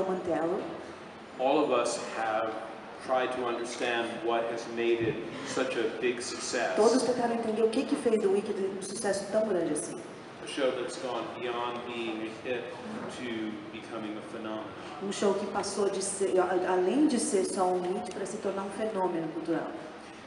do Mantello. All of us have tried to understand what has made it such a big success. Todos tentaram entender o que fez do Wiki um sucesso tão grande assim. A show that's gone beyond being a hit to becoming a phenomenon. Um show que passou de ser, além de ser só um hit, para se tornar um fenômeno cultural.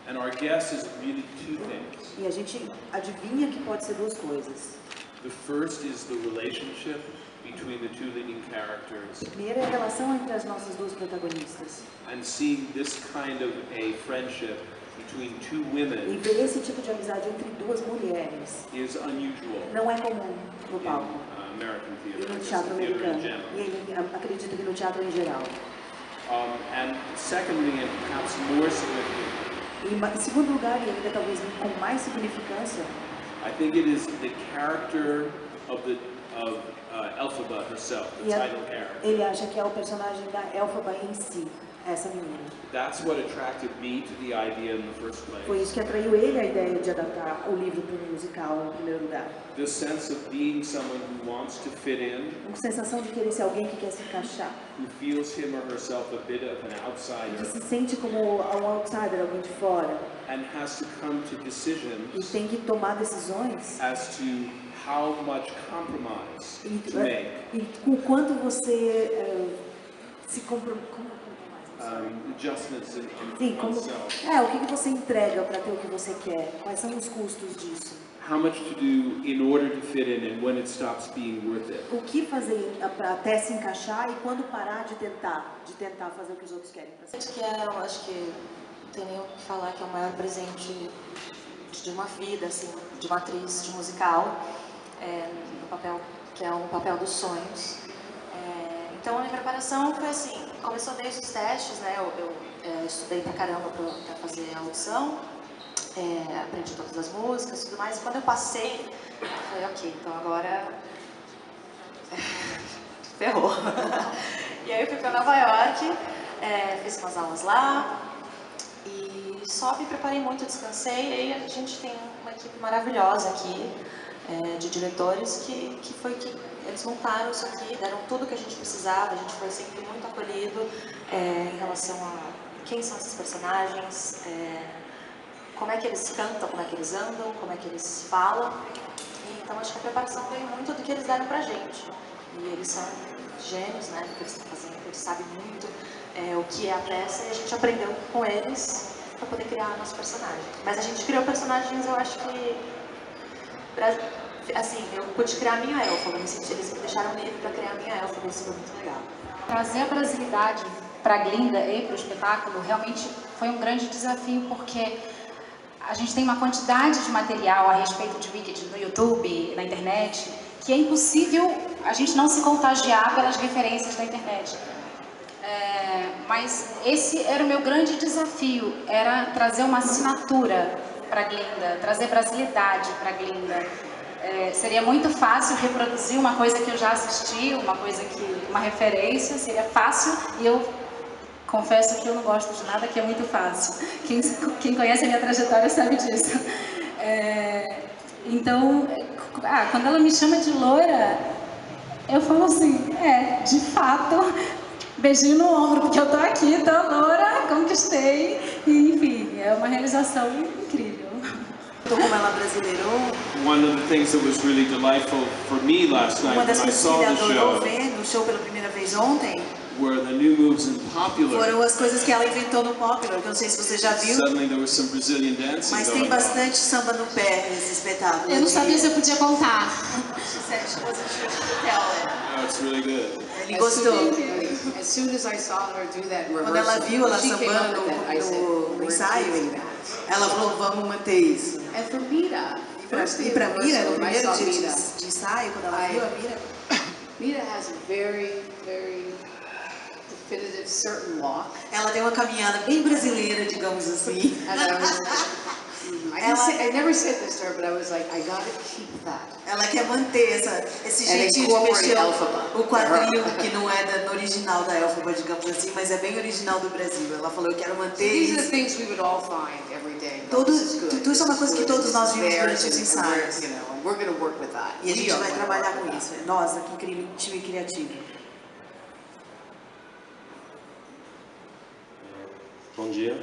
And our guess is really two things. E a gente adivinha que pode ser duas coisas. The first is the relationship between the two leading characters. Primeiro é a relação entre as nossas duas protagonistas. And seeing this kind of a friendship between two women E ver esse tipo de amizade entre duas mulheres is unusual. não é comum no palco. American E theater, no I teatro guess, the theater in americano. general. E ele acredita que no teatro em geral. And secondly, and perhaps more significant, E em segundo lugar, e ainda talvez com mais significância, I think it is the character of Elphaba herself, the title character. ele acha que é o personagem da Elphaba em si, essa menina. That's what attracted me to the idea in the first place. Foi isso que atraiu ele a ideia de adaptar o livro para um musical, em primeiro lugar. This sense of being someone who wants to fit in, Uma sensação de querer ser alguém que quer se encaixar, who feels him or herself a bit of an que outsider, se sente como um outsider, alguém de fora, and has to come to e decisions tem que tomar decisões as to how much compromise to make. e com o quanto você se compromete. Adjustments in Sim, como, oneself. o que você entrega para ter o que você quer? Quais são os custos disso? How much to do in order to fit in and when it stops being worth it. O que fazer para até se encaixar e quando parar de tentar fazer o que os outros querem para si? Eu acho que não tem nem o que falar que é o maior presente de uma vida, assim, de uma atriz de musical, no papel que é um papel dos sonhos. Então a minha preparação foi assim, começou desde os testes, né? Eu estudei pra caramba pra fazer a audição, aprendi todas as músicas e tudo mais. E quando eu passei, eu falei, ok, então agora ferrou. E aí eu fui pra Nova York, fiz umas aulas lá e só me preparei muito, descansei. E aí a gente tem uma equipe maravilhosa aqui, de diretores, que foi que eles montaram isso aqui, deram tudo que a gente precisava, a gente foi sempre muito acolhido em relação a quem são esses personagens, como é que eles cantam, como é que eles andam, como é que eles falam. Então acho que a preparação veio muito do que eles deram pra gente. E eles são gênios, né, do que eles estão fazendo, eles sabem muito o que é a peça e a gente aprendeu com eles para poder criar nosso personagem. Mas a gente criou personagens, eu acho que assim, eu pude criar a minha Elphaba, eles me deixaram livre para criar a minha Elphaba, isso foi muito legal. Trazer a brasilidade para a Glinda e para o espetáculo realmente foi um grande desafio, porque a gente tem uma quantidade de material a respeito de Wicked no YouTube, na internet, que é impossível a gente não se contagiar pelas referências da internet. Mas esse era o meu grande desafio, era trazer uma assinatura para a Glinda, trazer brasilidade para a Glinda. Seria muito fácil reproduzir uma coisa que eu já assisti, uma referência, seria fácil, e eu confesso que eu não gosto de nada que é muito fácil. Quem conhece a minha trajetória sabe disso. Então, quando ela me chama de loira, eu falo assim, de fato, beijinho no ombro, porque eu tô aqui, tô loura, conquistei, e, enfim, é uma realização incrível. Como ela brasileirou. One of the things that was really delightful for me last night Uma when das I coisas saw que ele the adorou show ver no show pela primeira vez ontem were the new moves in Popular. foram as coisas que ela inventou no Popular, que eu não sei se você já viu, Suddenly there was some Brazilian dancing mas going tem bastante samba no pé nesse espetáculo. Eu não sabia se eu podia contar. Oh, it's really good. Ele gostou. As soon as I saw her do that Quando ela rehearsal, viu ela she came up sambando with that. I said, no ensaio, ela falou, vamos manter isso. and for Mira, E pra Mira, no when I primeiro saw dia Mira, de ensaio, quando ela viu a Mira, Mira has a very, very definitive, certain walk. ela tem uma caminhada bem brasileira, digamos assim. And I was, I never said this to her, but I was like, I gotta keep that. Ela quer manter esse And jeitinho de incorporate mexer Elphaba. o quadril, que não é no original da Elphaba, digamos assim, mas é bem original do Brasil. Ela falou, eu quero manter These are the isso. things we would all find every day. This is good. Tudo isso é uma coisa que todos nós vimos durante os ensaios. We're going to work with that. E a gente vai trabalhar com isso. Nós, aqui, time criativo. Bom dia.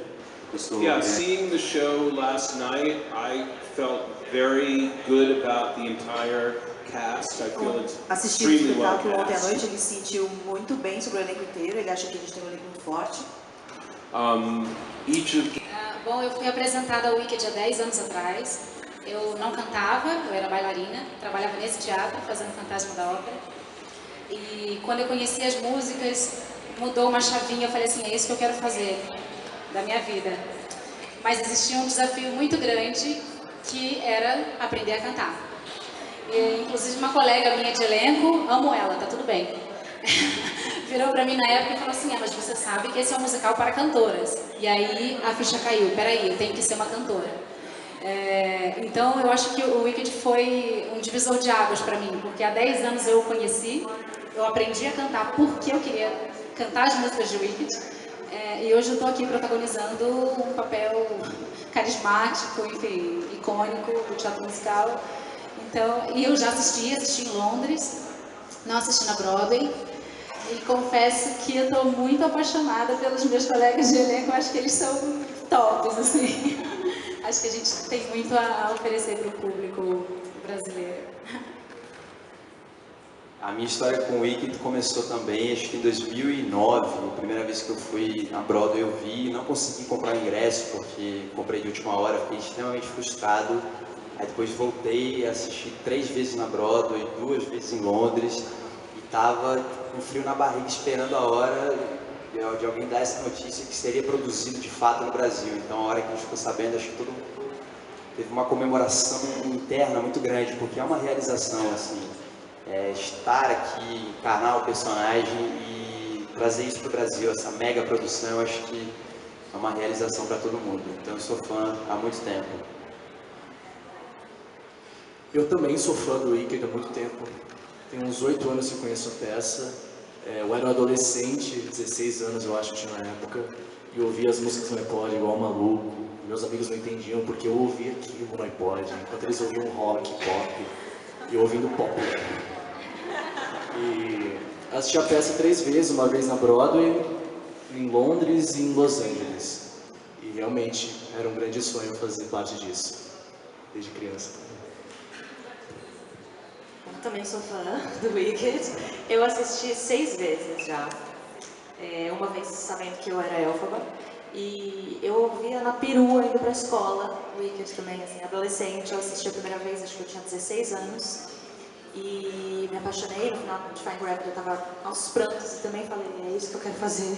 Eu sou Yeah, seeing the show last night, I felt very good about the entire cast. I feel it's Assistindo o extremely well espetáculo ontem à noite, cast. ele se sentiu muito bem sobre o elenco inteiro, ele acha que a gente tem um elenco muito forte. Each of Bom, eu fui apresentada ao Wicked há 10 anos atrás. Eu não cantava, eu era bailarina, trabalhava nesse teatro, fazendo Fantasma da Ópera. E quando eu conheci as músicas, mudou uma chavinha, eu falei assim, é isso que eu quero fazer da minha vida. Mas existia um desafio muito grande, que era aprender a cantar. E, inclusive, uma colega minha de elenco, amo ela, tá tudo bem, virou pra mim na época e falou assim, mas você sabe que esse é um musical para cantoras. E aí a ficha caiu, peraí, eu tenho que ser uma cantora. Então eu acho que o Wicked foi um divisor de águas para mim, porque há 10 anos eu o conheci, eu aprendi a cantar porque eu queria cantar as músicas de Wicked, e hoje eu estou aqui protagonizando um papel carismático, enfim, icônico do teatro musical. Então, e eu já assisti em Londres, não assisti na Broadway, e confesso que eu estou muito apaixonada pelos meus colegas de elenco, eu acho que eles são tops, assim. Acho que a gente tem muito a oferecer para o público brasileiro. A minha história com o Wicked começou também, acho que em 2009, a primeira vez que eu fui na Broadway eu vi, não consegui comprar ingresso porque comprei de última hora, fiquei extremamente frustrado. Aí depois voltei, assisti 3 vezes na Broadway, 2 vezes em Londres, e tava com frio na barriga esperando a hora de alguém dar essa notícia que seria produzido de fato no Brasil. Então a hora que a gente ficou sabendo, acho que todo mundo teve uma comemoração interna muito grande, porque é uma realização, assim, estar aqui, encarnar o personagem e trazer isso para o Brasil, essa mega produção, eu acho que é uma realização para todo mundo. Então eu sou fã há muito tempo. Eu também sou fã do Wicked há muito tempo. Tem uns 8 anos que eu conheço a peça. Eu era um adolescente, 16 anos eu acho que tinha na época, e eu ouvia as músicas no iPod igual um maluco. Meus amigos não entendiam porque eu ouvia aquilo no iPod, enquanto eles ouviam rock, pop, e eu ouvindo pop. E assisti a peça 3 vezes, uma vez na Broadway, em Londres e em Los Angeles. E realmente era um grande sonho fazer parte disso, desde criança. Eu também sou fã do Wicked. Eu assisti 6 vezes já. Uma vez sabendo que eu era élfaba. E eu ouvia na perua indo pra escola, o Wicked também, assim, adolescente. Eu assisti a primeira vez, acho que eu tinha 16 anos. E me apaixonei, no final de Fine Graphic eu tava aos prantos e também falei, é isso que eu quero fazer.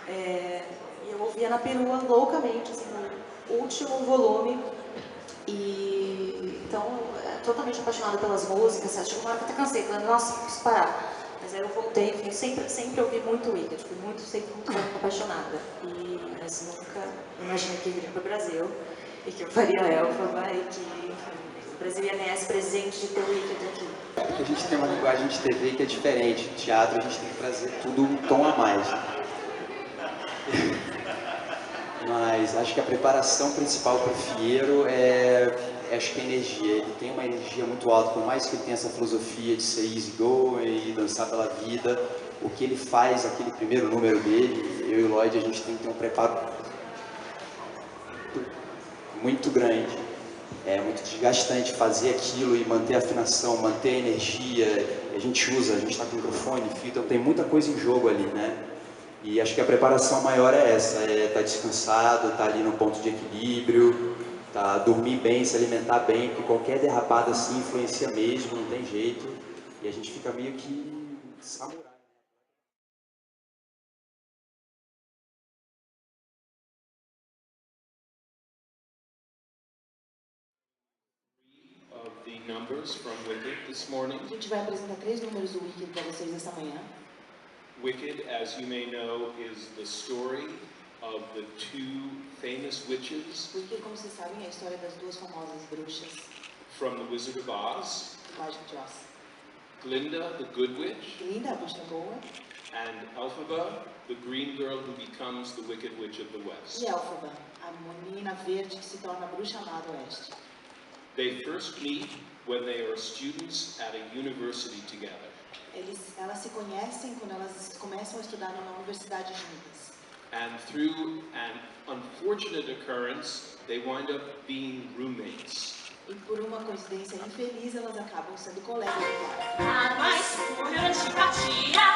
E eu ouvia na perua loucamente, assim, no último volume. E então, totalmente apaixonada pelas músicas, acho que uma hora que eu até cansei, falando, nossa, preciso parar. Mas aí eu voltei, enfim, sempre ouvi muito Wicked, fui sempre muito apaixonada. Mas nunca imaginei que viria para o Brasil e que eu faria élfaba e que, enfim, o Brasil ia ganhar esse presente de ter o Wicked aqui. A gente tem uma linguagem de TV que é diferente, teatro a gente tem que trazer tudo um tom a mais. Mas acho que a preparação principal para o Fieiro acho que a energia. Ele tem uma energia muito alta, por mais que ele tenha essa filosofia de ser easy go e dançar pela vida, o que ele faz, aquele primeiro número dele, eu e o Lloyd, a gente tem que ter um preparo muito grande. É muito desgastante fazer aquilo e manter a afinação, manter a energia. A gente está com microfone, fita, tem muita coisa em jogo ali, né? E acho que a preparação maior é essa, estar descansado, estar ali no ponto de equilíbrio, dormir bem, se alimentar bem, porque qualquer derrapada assim influencia mesmo, não tem jeito. E a gente fica meio que samurai. A gente vai apresentar 3 números do Wicked para vocês esta manhã. Wicked, as you may know, is the story of the 2 famous witches. Wicked, como vocês sabem, é a história das 2 famosas bruxas. From the Wizard of Oz. Do Mágico de Oz. Glinda, the Good Witch. Glinda, a bruxa boa. And Elphaba, the green girl who becomes the Wicked Witch of the West. E Elphaba, a menina verde que se torna a bruxa má do Oeste. They first meet when they are students at a university together. Elas se conhecem quando elas começam a estudar numa universidade juntas. And through an unfortunate occurrence, they wind up being roommates. E por uma coincidência infeliz, elas acabam sendo colegas de quarto. A mais pura antipatia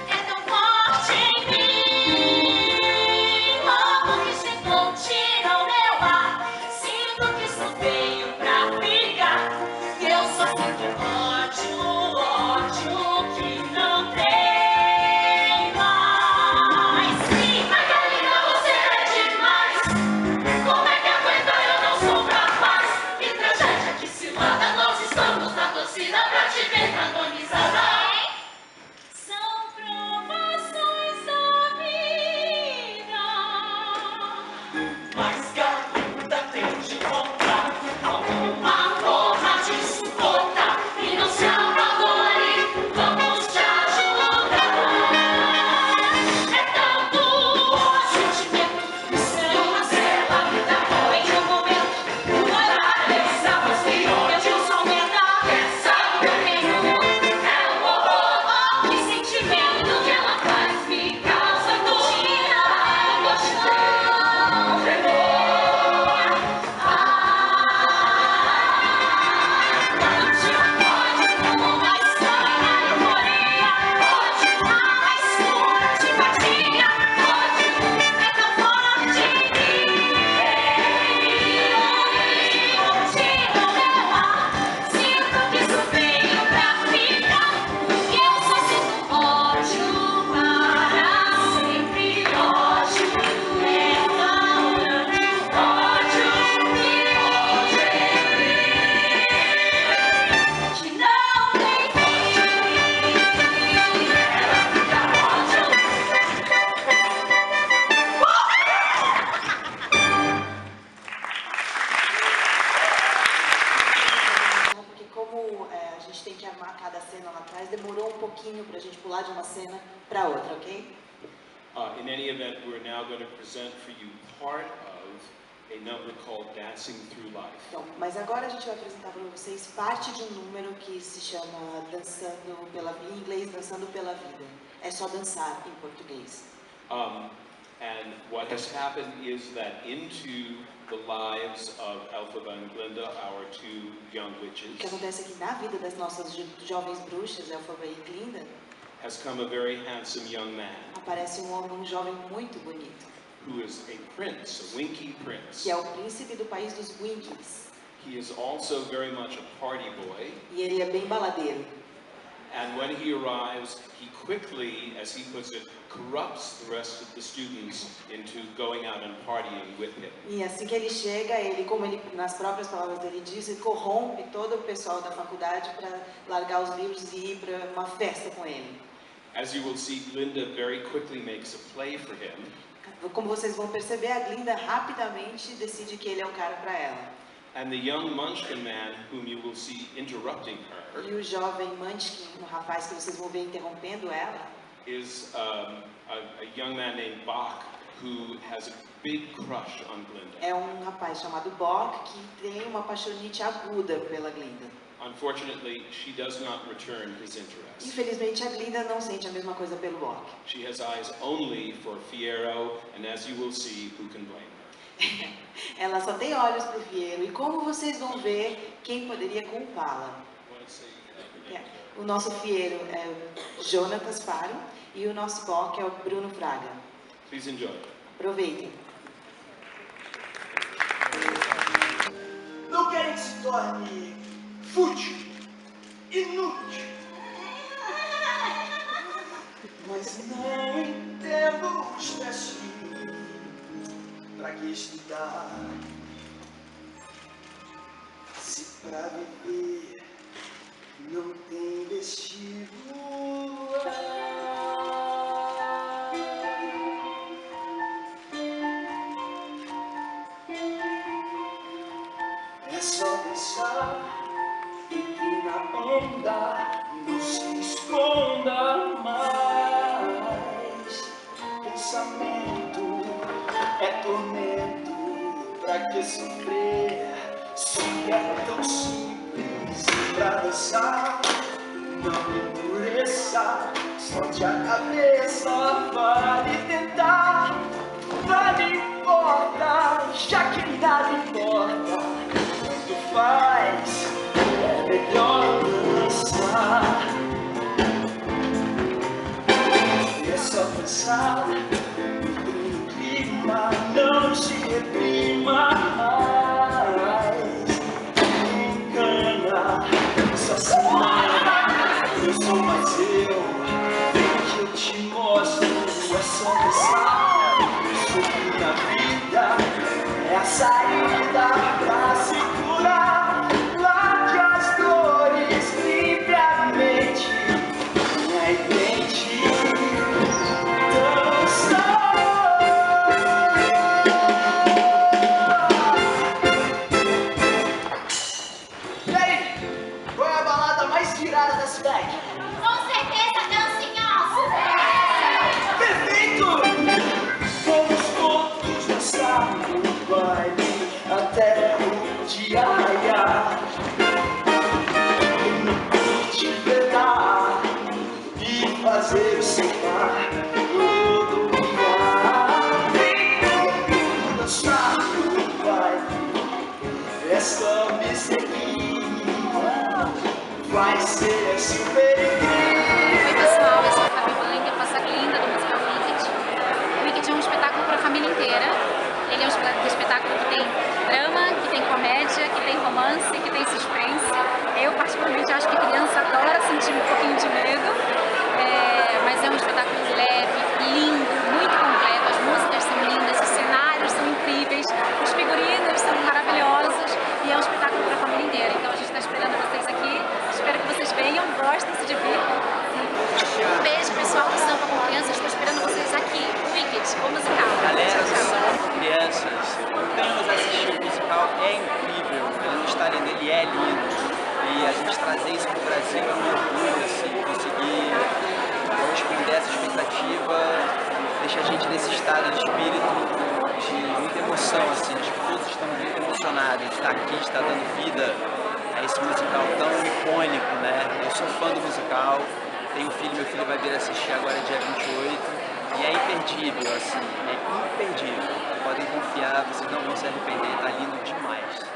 é tão forte em mim. Logo que se tira o meu ar, sinto que isso veio pra ficar. Eu só sinto ódio, ódio que não tem mais. Margarida, você é demais. Como é que aguenta? Eu não sou capaz. Que tragédia que se manda, nós estamos na torcida pra te ver canonizada. São provações da vida. Mas garota tem de encontrar alguma forma de suportar e não se abandone, vamos te ajudar. É tanto sentimento, isso é uma cela, vida boa em um momento. Uma essa voz que te aumenta, essa veneno é um horror. Que sentimento que ela faz me causa angústia, angústia, tremor. Ódio como uma estranha euforia, ódio mais pura antipatia, ódio é tão forte em mim. Tira o meu ar, sinto que isso veio pra ficar. Eu só sinto ódio para sempre. Ódio é tão grande, ódio que não tem fim. Ela fica ódio. Porque como a gente tem que armar cada cena lá atrás, demorou um pouquinho pra gente pular de uma cena pra outra, ok? In any event, we're now going to present for you part of a number called Dancing Through Life. Então, mas agora a gente vai apresentar para vocês parte de um número que se chama Dançando pela em inglês, Dançando pela Vida. É só dançar em português. And what has happened is that into the lives of Elphaba and Glinda, our two young O que witches, acontece é que na vida das nossas jovens bruxas, Elphaba e Glinda, has come a very handsome young man aparece um jovem muito bonito, who is a prince, a Winky prince. que é o príncipe do país dos Winkies. He is also very much a party boy, E ele é bem baladeiro. and when he arrives, he quickly, as he puts it, corrupts the rest of the students into going out and partying with him. E assim que ele chega, ele, como ele, nas próprias palavras dele diz, ele corrompe todo o pessoal da faculdade para largar os livros e ir para uma festa com ele. As you will see, Glinda very quickly makes a play for him, Como vocês vão perceber, a Glinda rapidamente decide que ele é o cara para ela. and the young Munchkin man, whom you will see interrupting her, E o jovem Munchkin, o rapaz que vocês vão ver interrompendo ela, is a young man named Bach, who has a big crush on Glinda. é um rapaz chamado Bock que tem uma paixonite aguda pela Glinda. Unfortunately, she does not return his interest. Infelizmente, a Glinda não sente a mesma coisa pelo Bock. She has eyes only for Fiero, and as you will see, who can blame her? Ela só tem olhos para o Fiero, e como vocês vão ver, quem poderia culpá-la? O nosso Fiero é o Jonatas Faro e o nosso Bock é o Bruno Fraga. Please enjoy. Aproveitem. Não querem que se torne fútil, inútil. Mas não entendo os testes. Pra que estudar? Se pra viver não tem vestibular. É só pensar, entre na onda, não se esconda mais. Pensamento é tormento, pra que sofrer? Se é tão simples pra dançar, não endureça, solte a cabeça, vale tentar. clima não se reprima mais. Engana, só se engana. Eu sou mais eu. Vem que eu te mostro essa mensagem. Sobre na vida é a saída pra se curar. Largue as dores, livre a mente. E tente dançar. E aí, qual é a balada mais virada da cidade? Com certeza, dancinhoso! Perfeito! Vamos todos dançar no baile até o dia raiar. Te pegar e fazer o seu par rodopiar. Vem dançar no baile, esta miseria vai ser super incrível. Oi pessoal, eu sou a Fabi Blanca, eu faço a Glinda do musical Wicked. O Wicked é um espetáculo para a família inteira. Ele é um espetáculo que tem drama, que tem comédia, que tem romance, que tem suspense. Eu particularmente acho que criança adora sentir um pouquinho de medo, mas é um espetáculo leve, lindo, muito completo. As músicas são lindas, os cenários são incríveis, os figurinos são maravilhosos e é um espetáculo para a família inteira. Então a gente está esperando vocês aqui. Espero que vocês venham, gostem, se divirtam. Um beijo, pessoal do Sampa Com Crianças. Estou esperando vocês aqui. Wicked, o musical. Galera do Tchau, tchau. Sampa Com Crianças, vamos assistir o musical, é incrível. O história dele é lindo. E a gente trazer isso para o Brasil é um orgulho, assim, conseguir corresponder a essa expectativa, deixa a gente nesse estado de espírito de muita emoção, assim, acho que todos estamos muito emocionados de estar aqui, de estar dando vida a esse musical tão icônico, né? Eu sou fã do musical, tenho um filho, meu filho vai vir assistir agora dia 28, e é imperdível, assim, é imperdível. Podem confiar, vocês não vão se arrepender, tá lindo demais.